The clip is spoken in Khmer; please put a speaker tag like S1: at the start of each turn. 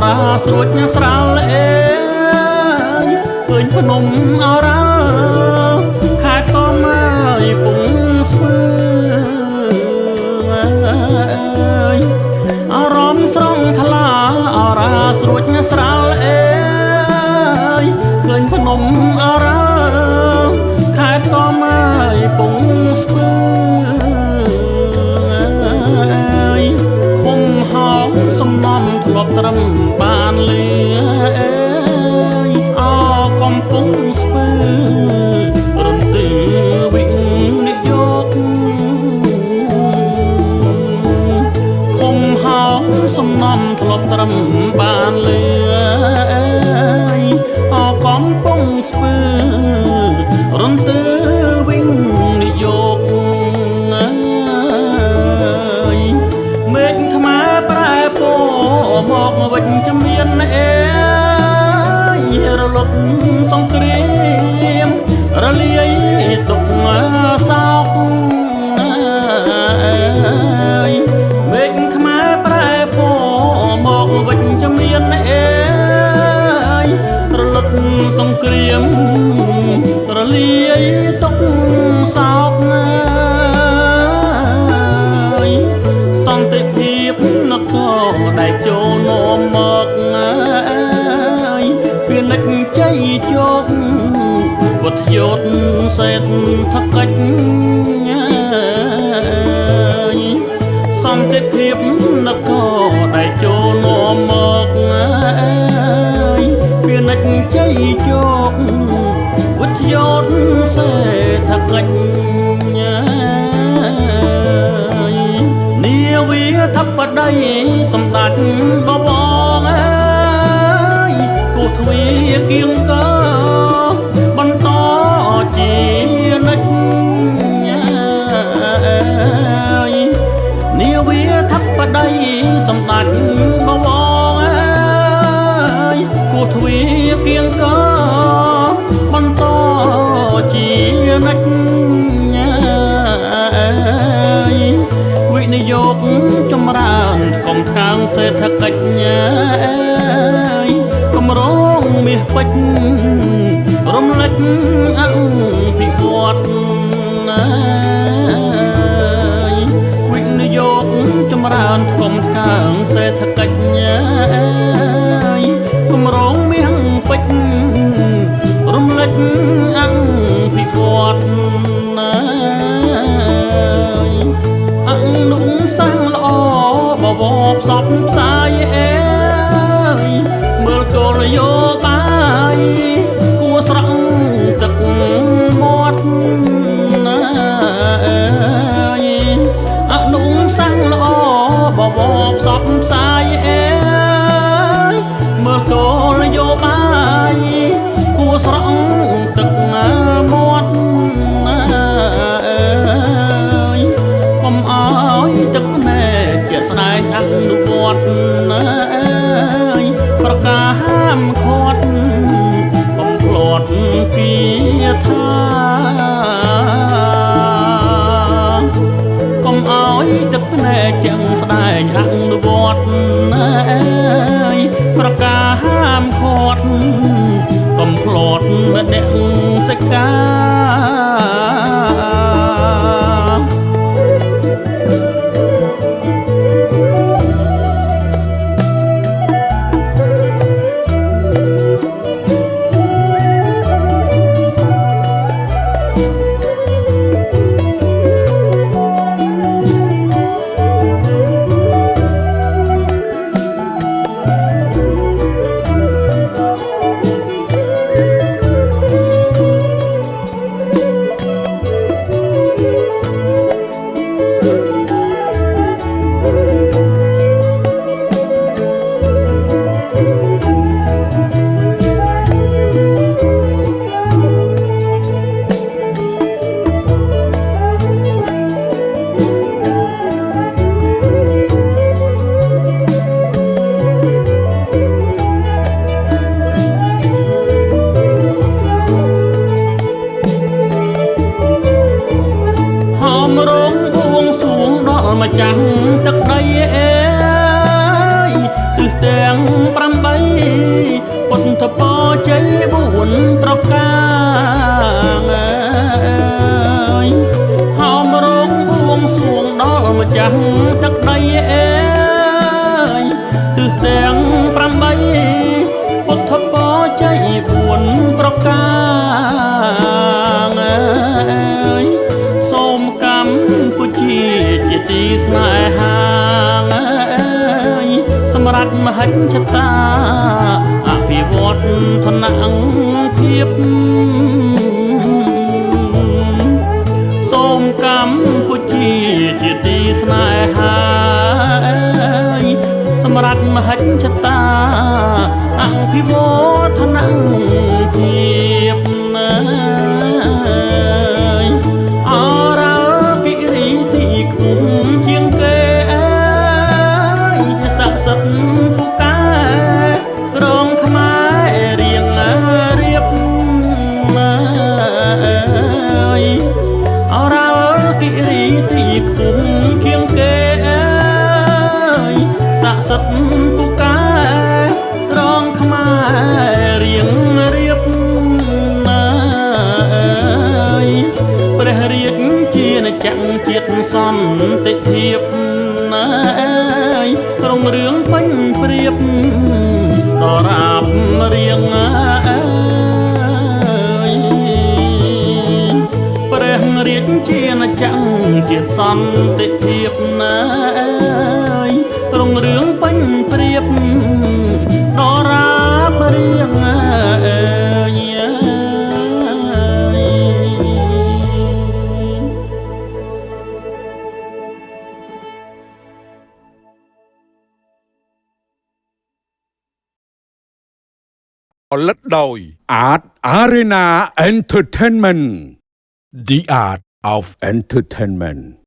S1: រាស្រួចស្រាល់អេឃើញភ្នំអរ៉ាល់ខេត្តកមអើយពងស្ពឺអារម្មណ៍ស្រងថ្លាអរាស្រួចស្រាល់អេឃើញភ្នំអរ៉ាល់ខេត្តកមអើយពងស្ពឺឃុំហោងសំណំធ្លាប់ត្រឹមបានលឺអកំពុងស្ពឺរំទឺវិនិយោគឃុំហោងសំណំធ្លាប់ត្រឹមបានលឺអកំពុងស្ពឺរំទឺវិនិយោគមេឃថ្មប្រែពណ៌មកវិញជំនាញអេរលត់សង្គ្រាមរលាយទុកសោកមេឃថ្មប្រែពណ៌មកវិញជំនាញអេរលត់សង្គ្រាមរលាយទុកសោកសន្តិភាពនគរដែលចូលនាំមកពាណិជ្ជជ័យជោគវត្តយោធសេដ្ឋកិច្ចសន្តិភាពនគរដែលចូលនាំមកពាណិជ្ជជ័យជោគវត្តយោធសេដ្ឋកិច្ចនាវាធិបតីសម្ដេចបវរអើយគូទ្វាគៀងកើបន្តជានិច្ចនាវាធិបតីសម្ដេចបវរអើយគូទ្វាគៀងកើបន្តជានិច្ចវិនិយោគចម្រើនកំកើងសេដ្ឋកិច្ចគម្រោងមាសពេជ្ររំលេចអភិវឌ្ឍវិនិយោគចម្រើនកំកើងសេដ្ឋកិច្ចគម្រោងមាសពេជ្ររំលេចអភិវឌ្ឍអនុសាសន៍ល្អបវរផ្សព្វផ្សាយអេមើលគោលនយោបាយគួស្រង់ទឹកមាត់អនុសាសន៍ល្អបវរផ្សព្វផ្សាយអេមើលគោលនយោបាយគួស្រង់ទឹកមាត់កុំអើយទឹកភ្នែកជាស្ដែងអនុវត្តប្រកាសហាមឃាត់កុំភ្លាត់ពីថាកុំអើយទឹកភ្នែកជាស្ដែងអនុវត្តប្រកាសហាមឃាត់កុំភ្លាត់មនសិកាម្ចាស់ទឹកដីអើយទិស ទាំង8ពុទ្ធពរជ័យ4ប្រការហោមរងបួងសួងដល់ម្ចាស់ទឹកដីអើយទិសទាំង8ពុទ្ធពរជ័យ4ប្រការសូមកម្ពុជាជាទីស្នេហាសម្រាប់មហិច្ឆតាអភិវឌ្ឍនភាពសូមកម្ពុជាជាទីស្នេហាសម្រាប់មហិច្ឆតាអភិវឌ្ឍនភាពអរ៉ាល់គិរីទីខ្ពស់ជាងគេស័ក្តិសិទ្ធិពូកែក្រងខ្មែររៀងរៀបអរ៉ាល់គិរីទីខ្ពស់ជាងគេស័ក្តិសិទ្ធិពូកែក្រងខ្មែររៀងរៀបព្រះរាជាណាចក្រជាតិសន្តិភាពរុងរឿងពេញព្រៀបដរាបរៀងព្រះរាជាណាចក្រជាតិសន្តិភាពរុងរឿងពេញព្រៀបដរាបរៀង
S2: ផលិតដោយ Art Arena Entertainment The Art of Entertainment